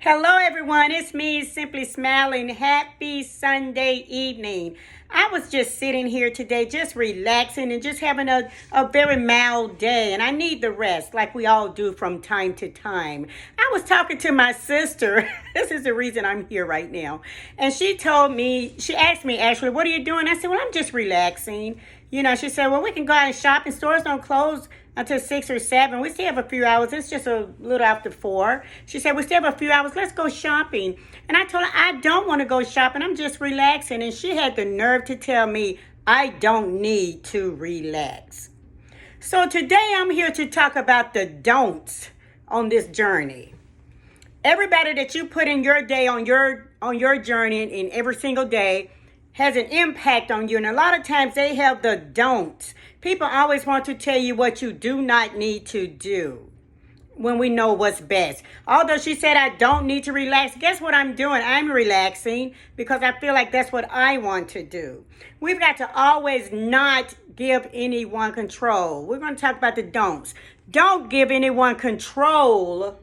Hello, everyone. It's me, Simply Smiling. Happy Sunday evening. I was just sitting here today, just relaxing and just having a very mild day. And I need the rest, like we all do from time to time. I was talking to my sister. This is the reason I'm here right now. And she asked me actually, what are you doing? I said, well, I'm just relaxing. She said, well, we can go out and shop and stores don't close until 6 or 7. We still have a few hours. It's just a little after 4. She said, we still have a few hours. Let's go shopping. And I told her, I don't want to go shopping. I'm just relaxing. And she had the nerve to tell me, I don't need to relax. So today I'm here to talk about the don'ts on this journey. Everybody that you put in your day on your journey in every single day has an impact on you. And a lot of times they have the don'ts. People always want to tell you what you do not need to do when we know what's best. Although she said I don't need to relax, guess what I'm doing? I'm relaxing because I feel like that's what I want to do. We've got to always not give anyone control. We're going to talk about the don'ts. Don't give anyone control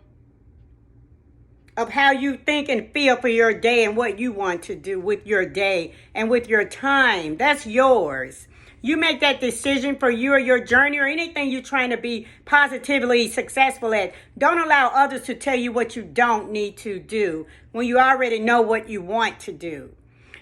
of how you think and feel for your day and what you want to do with your day and with your time. That's yours. You make that decision for you or your journey or anything you're trying to be positively successful at. Don't allow others to tell you what you don't need to do when you already know what you want to do.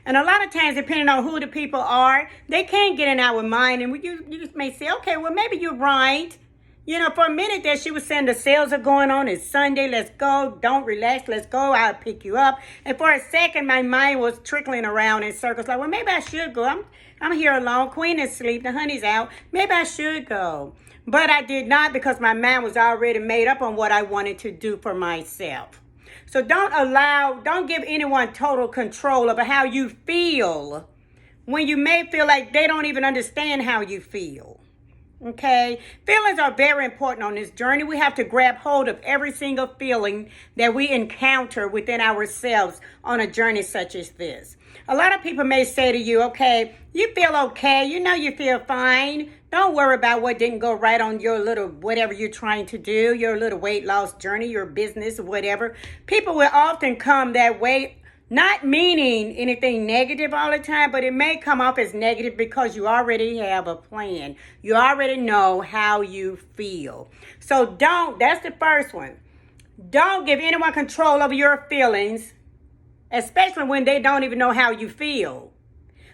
And a lot of times, depending on who the people are, they can't get in our mind. And you may say, okay, well, maybe you're right. For a minute there, she was saying the sales are going on. It's Sunday. Let's go. Don't relax. Let's go. I'll pick you up. And for a second, my mind was trickling around in circles. Like, well, maybe I should go. I'm here alone. Queen is asleep. The honey's out. Maybe I should go. But I did not because my mind was already made up on what I wanted to do for myself. So don't give anyone total control over how you feel when you may feel like they don't even understand how you feel. Okay, feelings are very important on this journey. We have to grab hold of every single feeling that we encounter within ourselves on a journey such as this. A lot of people may say to you, okay, you feel okay. You feel fine. Don't worry about what didn't go right on your little whatever you're trying to do, your little weight loss journey, your business, whatever. People will often come that way. Not meaning anything negative all the time, but it may come off as negative because you already have a plan. You already know how you feel. So that's the first one. Don't give anyone control over your feelings, especially when they don't even know how you feel.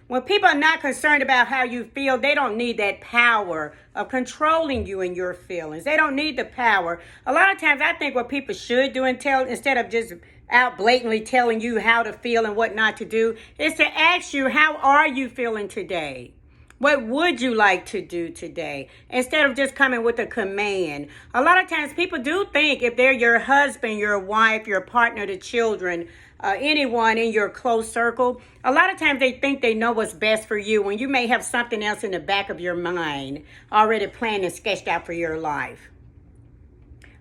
When people are not concerned about how you feel, they don't need that power of controlling you and your feelings. They don't need the power. A lot of times I think what people should do instead of just out blatantly telling you how to feel and what not to do, is to ask you, how are you feeling today? What would you like to do today? Instead of just coming with a command. A lot of times people do think if they're your husband, your wife, your partner, the children, anyone in your close circle, a lot of times they think they know what's best for you when you may have something else in the back of your mind already planned and sketched out for your life.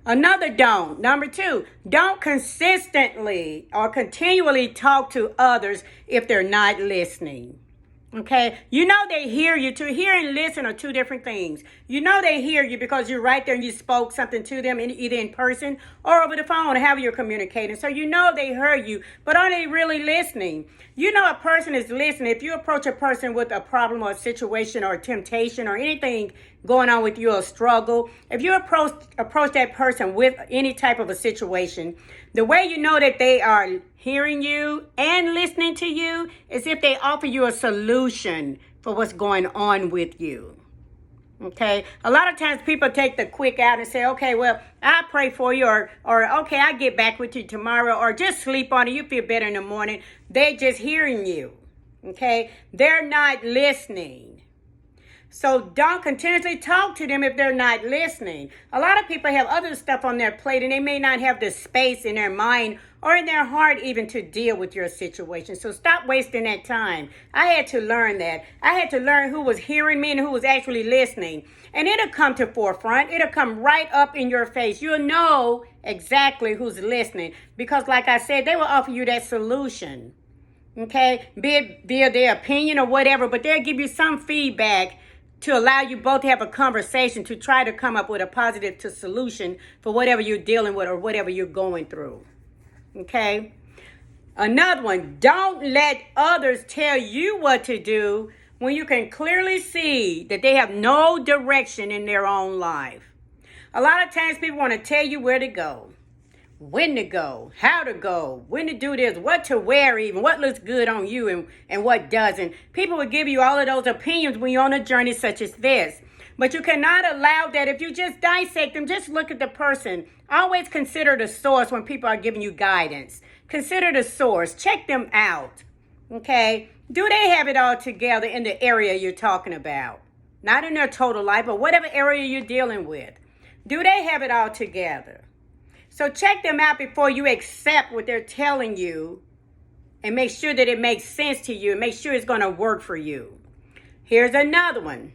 Another don't. Number 2, don't consistently or continually talk to others if they're not listening. Okay, they hear you. To hear and listen are two different things. They hear you because you're right there and you spoke something to them either in person or over the phone, however you're communicating. So they heard you, but are they really listening? A person is listening. If you approach a person with a problem or a situation or a temptation or anything going on with you, a struggle, if you approach that person with any type of a situation, the way you know that they are hearing you and listening to you is if they offer you a solution for what's going on with you. Okay, a lot of times people take the quick out and say, okay, well, I'll pray for you, or okay, I'll get back with you tomorrow, or just sleep on it, you feel better in the morning. They're just hearing you. Okay, they're not listening. So don't continuously talk to them if they're not listening. A lot of people have other stuff on their plate and they may not have the space in their mind or in their heart even to deal with your situation. So stop wasting that time. I had to learn that. I had to learn who was hearing me and who was actually listening. And it'll come to forefront. It'll come right up in your face. You'll know exactly who's listening because, like I said, they will offer you that solution. Okay? Be it via their opinion or whatever, but they'll give you some feedback to allow you both to have a conversation to try to come up with a positive solution for whatever you're dealing with or whatever you're going through. Okay? Another one, don't let others tell you what to do when you can clearly see that they have no direction in their own life. A lot of times people want to tell you where to go, when to go, how to go, when to do this, what to wear even, what looks good on you and what doesn't. People will give you all of those opinions when you're on a journey such as this. But you cannot allow that. If you just dissect them, just look at the person. Always consider the source when people are giving you guidance. Consider the source. Check them out. Okay? Do they have it all together in the area you're talking about? Not in their total life, but whatever area you're dealing with. Do they have it all together? So check them out before you accept what they're telling you and make sure that it makes sense to you and make sure it's going to work for you. Here's another one.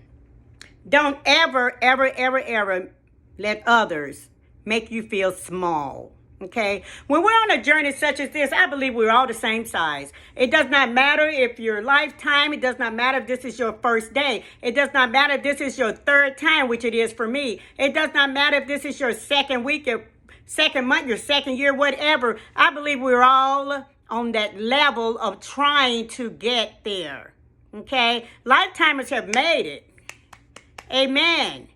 Don't ever, ever, ever, ever let others make you feel small. Okay? When we're on a journey such as this, I believe we're all the same size. It does not matter if your lifetime. It does not matter if this is your first day. It does not matter if this is your third time, which it is for me. It does not matter if this is your second week, your second month, your second year, whatever. I believe we're all on that level of trying to get there. Okay? Lifetimers have made it. Amen.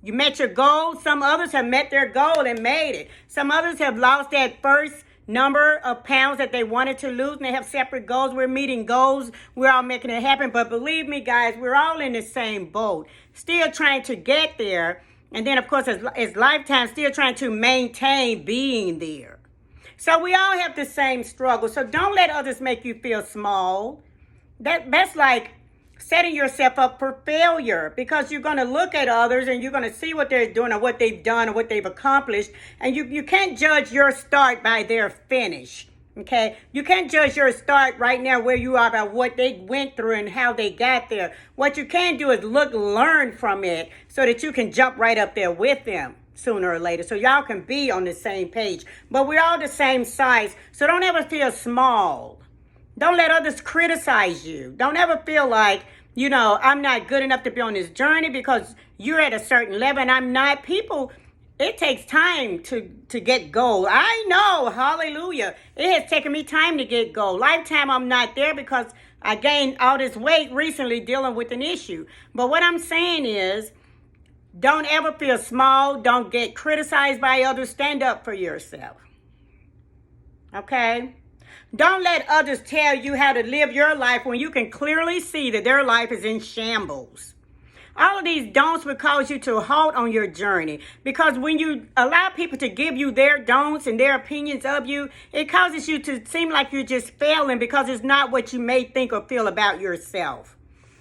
You met your goal. Some others have met their goal and made it. Some others have lost that first number of pounds that they wanted to lose, and they have separate goals. We're meeting goals. We're all making it happen. But believe me, guys, we're all in the same boat, still trying to get there. And then, of course, as lifetime, still trying to maintain being there. So we all have the same struggle. So don't let others make you feel small. That's like setting yourself up for failure, because you're going to look at others and you're going to see what they're doing or what they've done or what they've accomplished. And you can't judge your start by their finish. Okay? You can't judge your start right now where you are by what they went through and how they got there. What you can do is learn from it so that you can jump right up there with them sooner or later. So y'all can be on the same page. But we're all the same size. So don't ever feel small. Don't let others criticize you. Don't ever feel like, I'm not good enough to be on this journey because you're at a certain level and I'm not. People, it takes time to get gold. I know, hallelujah. It has taken me time to get gold. Lifetime, I'm not there because I gained all this weight recently dealing with an issue. But what I'm saying is, don't ever feel small. Don't get criticized by others. Stand up for yourself. Okay? Don't let others tell you how to live your life when you can clearly see that their life is in shambles. All of these don'ts will cause you to halt on your journey, because when you allow people to give you their don'ts and their opinions of you, it causes you to seem like you're just failing because it's not what you may think or feel about yourself,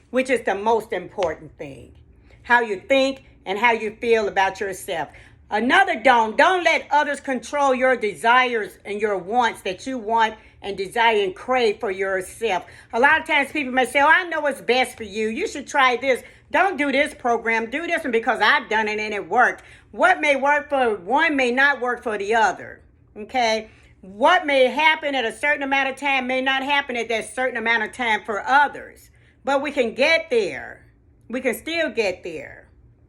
which is the most important thing. How you think and how you feel about yourself. Another don't let others control your desires and your wants that you want and desire and crave for yourself. A lot of times people may say, I know what's best for you. You should try this. Don't do this program. Do this one because I've done it and it worked. What may work for one may not work for the other. Okay? What may happen at a certain amount of time may not happen at that certain amount of time for others. But we can get there. We can still get there.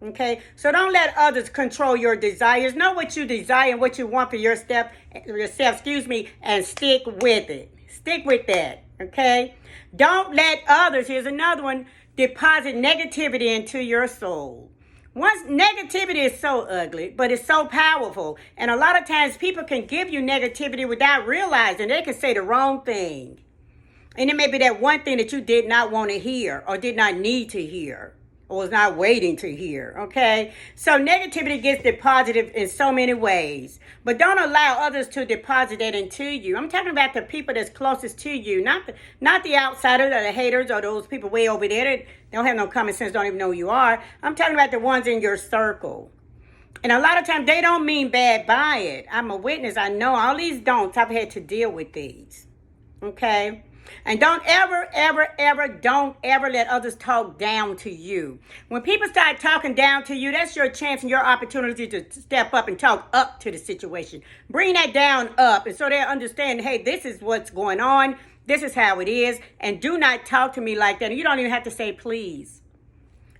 Okay, so don't let others control your desires. Know what you desire and what you want for yourself, and stick with it. Stick with that, okay? Don't let others, here's another one, deposit negativity into your soul. Once negativity is so ugly, but it's so powerful. And a lot of times people can give you negativity without realizing. They can say the wrong thing. And it may be that one thing that you did not want to hear or did not need to hear, or was not waiting to hear, okay? So negativity gets deposited in so many ways. But don't allow others to deposit that into you. I'm talking about the people that's closest to you, not the outsiders or the haters or those people way over there that don't have no common sense, don't even know who you are. I'm talking about the ones in your circle. And a lot of times they don't mean bad by it. I'm a witness. I know all these don'ts. I've had to deal with these, okay? And don't ever let others talk down to you. When people start talking down to you, that's your chance and your opportunity to step up and talk up to the situation. Bring that down up, and so they'll understand, hey, this is what's going on. This is how it is. And do not talk to me like that. And you don't even have to say please.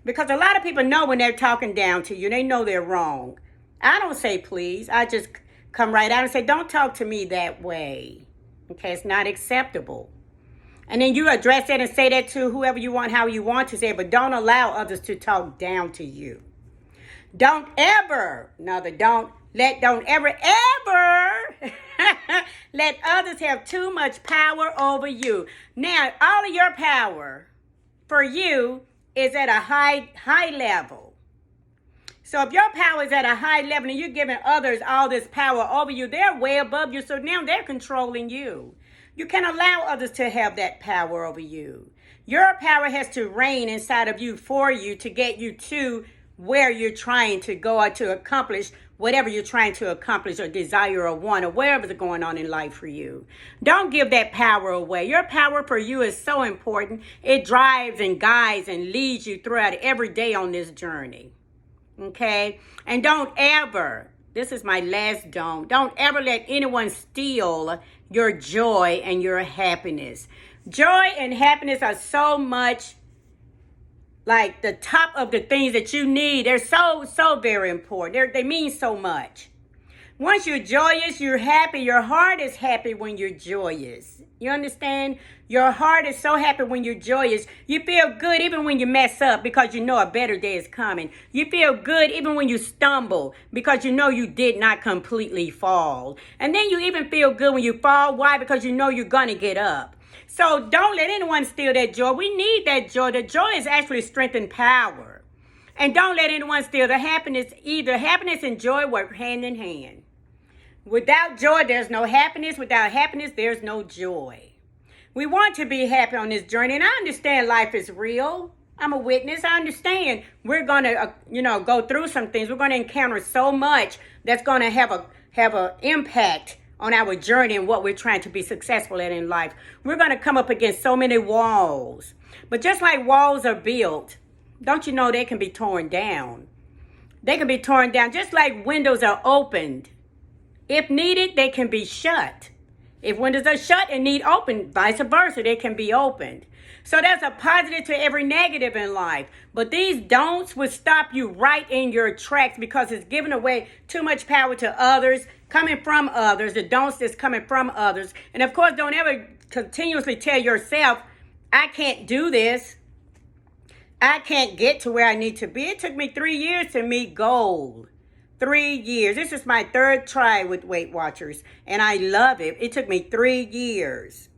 Because a lot of people know when they're talking down to you. They know they're wrong. I don't say please. I just come right out and say, don't talk to me that way. Okay, it's not acceptable. And then you address that and say that to whoever you want, how you want to say it, but don't allow others to talk down to you. Don't ever let others have too much power over you. Now, all of your power for you is at a high level. So if your power is at a high level and you're giving others all this power over you, they're way above you. So now they're controlling you. You can't allow others to have that power over you. Your power has to reign inside of you for you to get you to where you're trying to go or to accomplish whatever you're trying to accomplish or desire or want or whatever's going on in life for you. Don't give that power away. Your power for you is so important. It drives and guides and leads you throughout every day on this journey. Okay? And don't ever, this is my last don't ever let anyone steal your joy and your happiness. Joy and happiness are so much like the top of the things that you need. They're so very important. They mean so much. Once you're joyous, you're happy. Your heart is happy when you're joyous. You understand? Your heart is so happy when you're joyous. You feel good even when you mess up because you know a better day is coming. You feel good even when you stumble because you know you did not completely fall. And then you even feel good when you fall. Why? Because you know you're going to get up. So don't let anyone steal that joy. We need that joy. The joy is actually strength and power. And don't let anyone steal the happiness either. Happiness and joy work hand in hand. Without joy, there's no happiness. Without happiness, there's no joy. We want to be happy on this journey. And I understand life is real. I'm a witness. I understand we're going to, go through some things. We're going to encounter so much that's going to have an impact on our journey and what we're trying to be successful at in life. We're going to come up against so many walls. But just like walls are built, don't you know they can be torn down? They can be torn down just like windows are opened. If needed, they can be shut. If windows are shut and need open, vice versa, they can be opened. So there's a positive to every negative in life. But these don'ts will stop you right in your tracks because it's giving away too much power to others, coming from others, the don'ts that's coming from others. And of course, don't ever continuously tell yourself, I can't do this. I can't get to where I need to be. It took me 3 years to meet gold. 3 years. This is my third try with Weight Watchers, and I love it. It took me 3 years.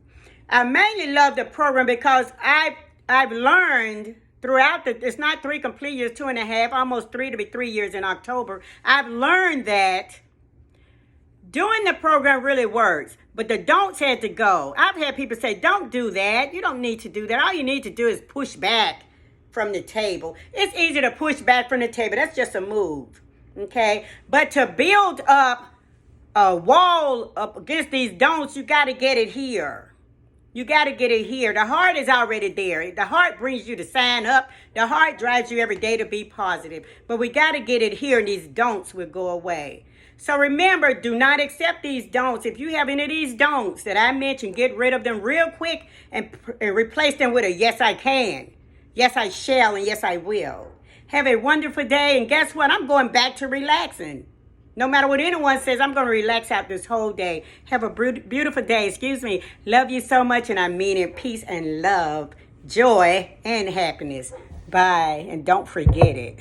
I mainly love the program because I've learned throughout it's not 3 complete years, 2.5, almost 3 to be 3 years in October. I've learned that doing the program really works, but the don'ts had to go. I've had people say, don't do that. You don't need to do that. All you need to do is push back from the table. It's easy to push back from the table. That's just a move. Okay? But to build up a wall up against these don'ts, you got to get it here. You got to get it here. The heart is already there. The heart brings you to sign up. The heart drives you every day to be positive. But we got to get it here, and these don'ts will go away. So remember, do not accept these don'ts. If you have any of these don'ts that I mentioned, get rid of them real quick and replace them with a yes, I can. Yes, I shall, and yes, I will. Have a wonderful day. And guess what? I'm going back to relaxing. No matter what anyone says, I'm going to relax out this whole day. Have a beautiful day. Excuse me. Love you so much, and I mean it. Peace and love, joy and happiness. Bye. And don't forget it.